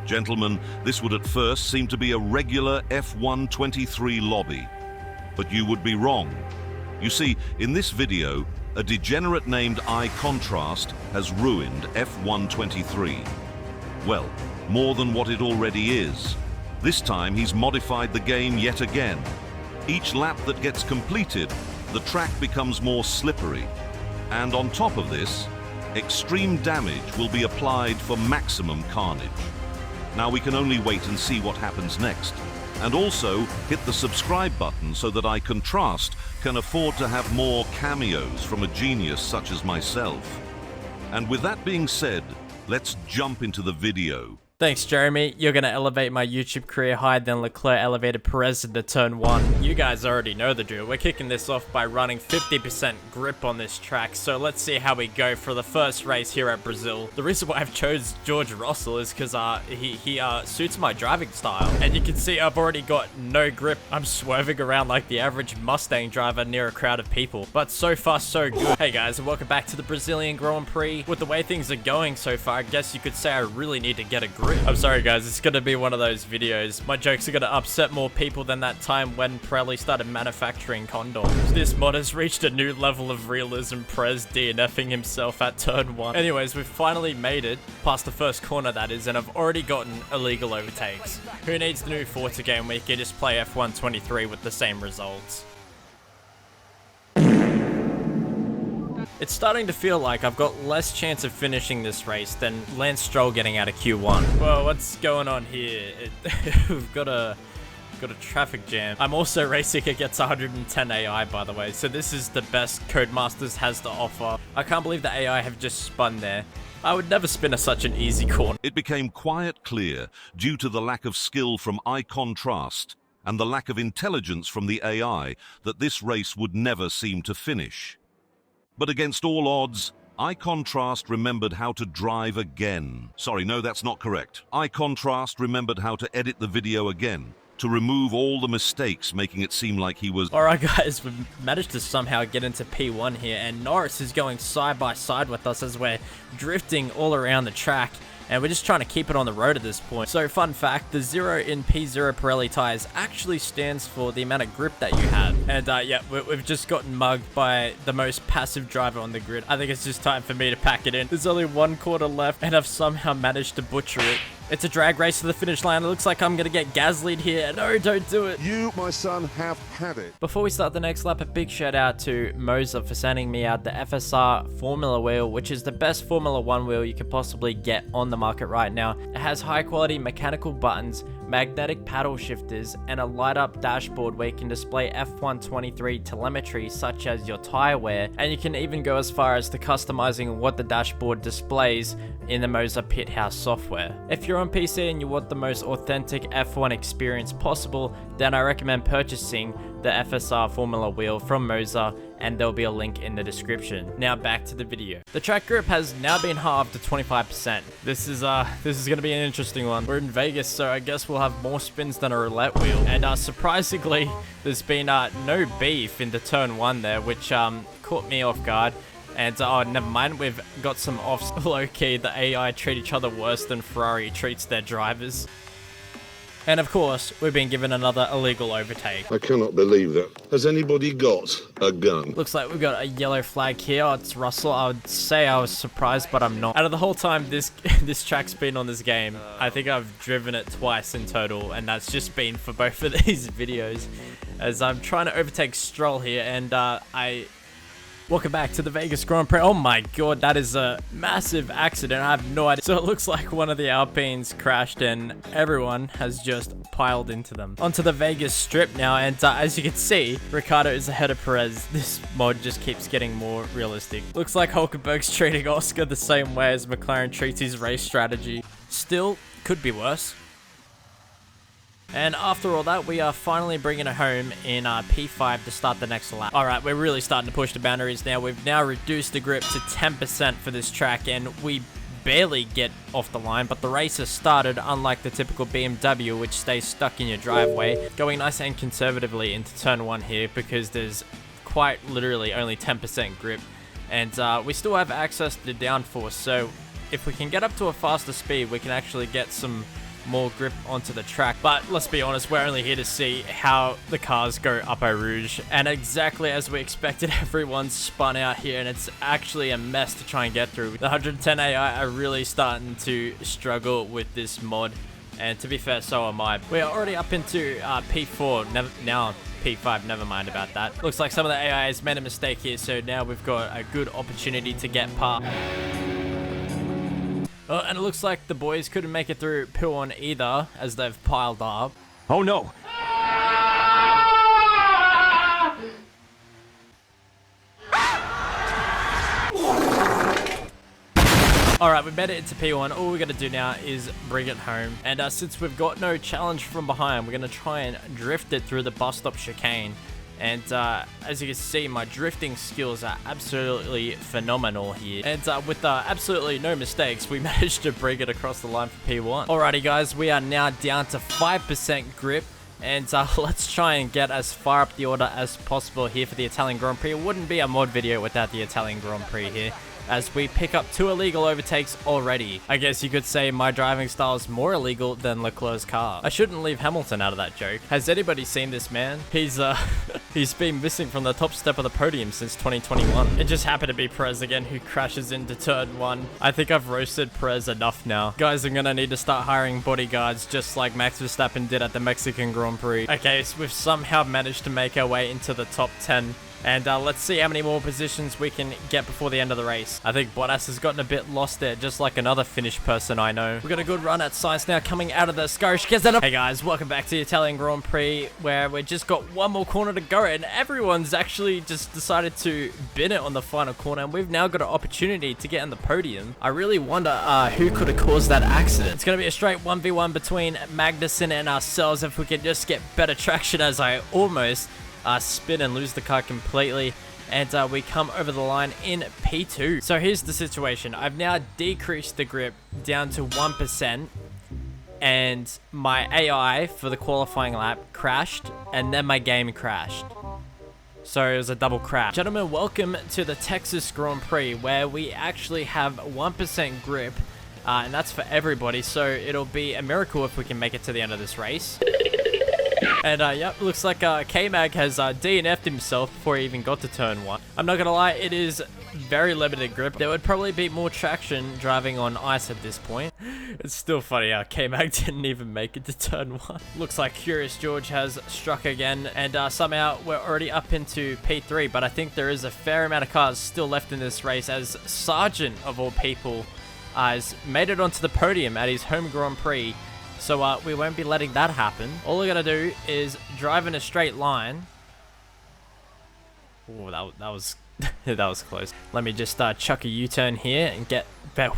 Gentlemen, this would at first seem to be a regular F123 lobby. But you would be wrong. You see, in this video, a degenerate named iContrast has ruined F123. Well, more than what it already is. This time he's modified the game yet again. Each lap that gets completed, the track becomes more slippery. And on top of this, extreme damage will be applied for maximum carnage. Now we can only wait and see what happens next. And also hit the subscribe button so that iContrast can afford to have more cameos from a genius such as myself. And with that being said, let's jump into the video. Thanks, Jeremy. You're gonna elevate my YouTube career higher than Leclerc elevated Perez into turn 1. You guys already know the drill. We're kicking this off by running 50% grip on this track, so let's see how we go for the first race here at Brazil. The reason why I've chose George Russell is because he suits my driving style. And you can see I've already got no grip. I'm swerving around like the average Mustang driver near a crowd of people. But so far, so good. Hey guys, and welcome back to the Brazilian Grand Prix. With the way things are going so far, I guess you could say I really need to get a grip. I'm sorry guys, it's gonna be one of those videos. My jokes are gonna upset more people than that time when Pirelli started manufacturing condoms. This mod has reached a new level of realism, Perez DNFing himself at turn 1. Anyways, we've finally made it, past the first corner that is, and I've already gotten illegal overtakes. Who needs the new Forza game where you can just play F123 with the same results? It's starting to feel like I've got less chance of finishing this race than Lance Stroll getting out of Q1. Whoa, what's going on here? We've got a traffic jam. I'm also racing against 110 AI, by the way, so this is the best Codemasters has to offer. I can't believe the AI have just spun there. I would never spin such an easy corner. It became quite clear, due to the lack of skill from iContrast and the lack of intelligence from the AI, that this race would never seem to finish. But against all odds, iContrast remembered how to drive again. Sorry, no, that's not correct. iContrast remembered how to edit the video again, to remove all the mistakes, making it seem like he was... Alright guys, we've managed to somehow get into P1 here, and Norris is going side by side with us as we're drifting all around the track. And we're just trying to keep it on the road at this point. So fun fact, the 0 in P0 Pirelli tires actually stands for the amount of grip that you have. And yeah, we've just gotten mugged by the most passive driver on the grid. I think it's just time for me to pack it in. There's only one quarter left and I've somehow managed to butcher it. It's a drag race to the finish line. It looks like I'm gonna get gaslied here. No, don't do it. You, my son, have had it. Before we start the next lap, a big shout out to Mosa for sending me out the FSR Formula wheel, which is the best Formula 1 wheel you could possibly get on the market right now. It has high quality mechanical buttons, magnetic paddle shifters, and a light up dashboard where you can display F123 telemetry such as your tire wear, and you can even go as far as to customizing what the dashboard displays in the Mosa Pit House software. If you're on PC and you want the most authentic F1 experience possible, then I recommend purchasing the FSR Formula wheel from Mosa, and there'll be a link in the description. Now back to the video. The track grip has now been halved to 25%. This is gonna be an interesting one. We're in Vegas, so I guess we'll have more spins than a roulette wheel. And surprisingly, there's been no beef in the turn 1 there, which caught me off guard. And oh, never mind, we've got some offs. Low-key, the AI treat each other worse than Ferrari treats their drivers. And of course, we've been given another illegal overtake. I cannot believe that. Has anybody got a gun? Looks like we've got a yellow flag here. Oh, it's Russell. I would say I was surprised, but I'm not. Out of the whole time this track's been on this game, I think I've driven it twice in total, and that's just been for both of these videos. As I'm trying to overtake Stroll here, and welcome back to the Vegas Grand Prix. Oh my god, that is a massive accident. I have no idea. So it looks like one of the Alpines crashed and everyone has just piled into them. Onto the Vegas Strip now, and as you can see, Ricciardo is ahead of Perez. This mod just keeps getting more realistic. Looks like Hulkenberg's treating Oscar the same way as McLaren treats his race strategy. Still, could be worse. And after all that, we are finally bringing it home in P5 to start the next lap. Alright, we're really starting to push the boundaries now. We've now reduced the grip to 10% for this track, and we barely get off the line, but the race has started, unlike the typical BMW, which stays stuck in your driveway. Going nice and conservatively into turn 1 here, because there's quite literally only 10% grip. And we still have access to the downforce, so if we can get up to a faster speed, we can actually get some more grip onto the track. But let's be honest, we're only here to see how the cars go up Eau Rouge. And exactly as we expected, everyone spun out here, and it's actually a mess to try and get through. The 110 AI are really starting to struggle with this mod. And to be fair, so am I. We are already up into P4, now P5, never mind about that. Looks like some of the AI has made a mistake here, so now we've got a good opportunity to get past. Oh, and it looks like the boys couldn't make it through P1 either, as they've piled up. Oh no! Alright, we made it into P1. All we're going to do now is bring it home. And since we've got no challenge from behind, we're going to try and drift it through the bus stop chicane. And as you can see, my drifting skills are absolutely phenomenal here. And with absolutely no mistakes, we managed to bring it across the line for P1. Alrighty guys, we are now down to 5% grip. And let's try and get as far up the order as possible here for the Italian Grand Prix. It wouldn't be a mod video without the Italian Grand Prix here, as we pick up 2 illegal overtakes already. I guess you could say my driving style is more illegal than Leclerc's car. I shouldn't leave Hamilton out of that joke. Has anybody seen this man? He's he's been missing from the top step of the podium since 2021. It just happened to be Perez again who crashes into turn 1. I think I've roasted Perez enough now. Guys, I'm gonna need to start hiring bodyguards just like Max Verstappen did at the Mexican Grand Prix. Okay, so we've somehow managed to make our way into the top 10. And let's see how many more positions we can get before the end of the race. I think Bottas has gotten a bit lost there, just like another Finnish person I know. We've got a good run at Sainz now coming out of the Scarish. Hey guys, welcome back to the Italian Grand Prix, where we just got one more corner to go, and everyone's actually just decided to bin it on the final corner, and we've now got an opportunity to get on the podium. I really wonder who could have caused that accident. It's going to be a straight 1v1 between Magnussen and ourselves if we can just get better traction, as I almost spin and lose the car completely, and we come over the line in P2. So here's the situation. I've now decreased the grip down to 1%, and my AI for the qualifying lap crashed, and then my game crashed. So it was a double crash. Gentlemen, welcome to the Texas Grand Prix, where we actually have 1% grip, and that's for everybody, so it'll be a miracle if we can make it to the end of this race. And yep, looks like K-Mag has DNF'd himself before he even got to turn 1. I'm not gonna lie, it is very limited grip. There would probably be more traction driving on ice at this point. It's still funny how K-Mag didn't even make it to turn 1. Looks like Curious George has struck again, and somehow we're already up into P3, but I think there is a fair amount of cars still left in this race, as Sargent, of all people, has made it onto the podium at his home Grand Prix. So we won't be letting that happen. All we're gonna do is drive in a straight line. Oh, that was that was close. Let me just chuck a U-turn here and get back.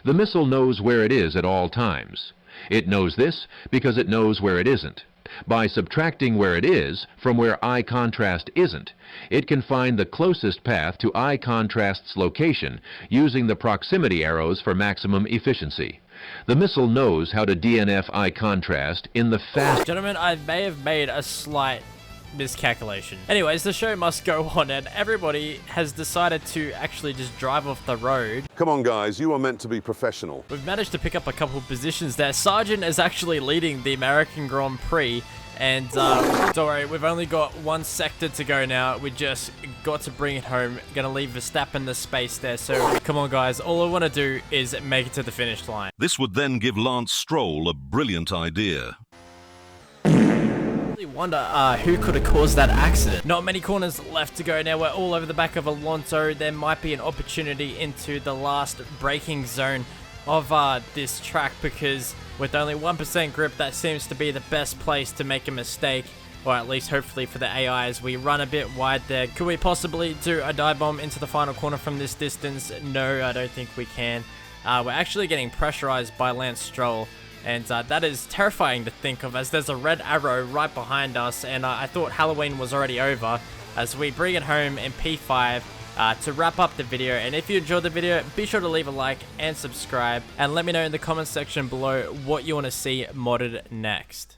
The missile knows where it is at all times. It knows this because it knows where it isn't. By subtracting where it is from where iContrast isn't, it can find the closest path to iContrast's location using the proximity arrows for maximum efficiency. The missile knows how to DNF iContrast in the fast... Gentlemen, I may have made a slight miscalculation. Anyways, the show must go on, and everybody has decided to actually just drive off the road. Come on, guys, you are meant to be professional. We've managed to pick up a couple positions there. Sargent is actually leading the American Grand Prix, and don't worry, we've only got one sector to go now. We just got to bring it home. Gonna leave Verstappen the space there, so come on guys, all I want to do is make it to the finish line. This would then give Lance Stroll a brilliant idea. I wonder who could have caused that accident. Not many corners left to go now. We're all over the back of Alonso. There might be an opportunity into the last braking zone of this track, because with only 1% grip, that seems to be the best place to make a mistake, or at least hopefully for the AI, as we run a bit wide there. Could we possibly do a dive bomb into the final corner from this distance? No, I don't think we can. We're actually getting pressurized by Lance Stroll, and that is terrifying to think of, as there's a red arrow right behind us, and I thought Halloween was already over, as we bring it home in P5 to wrap up the video. And if you enjoyed the video, be sure to leave a like and subscribe, and let me know in the comment section below what you want to see modded next.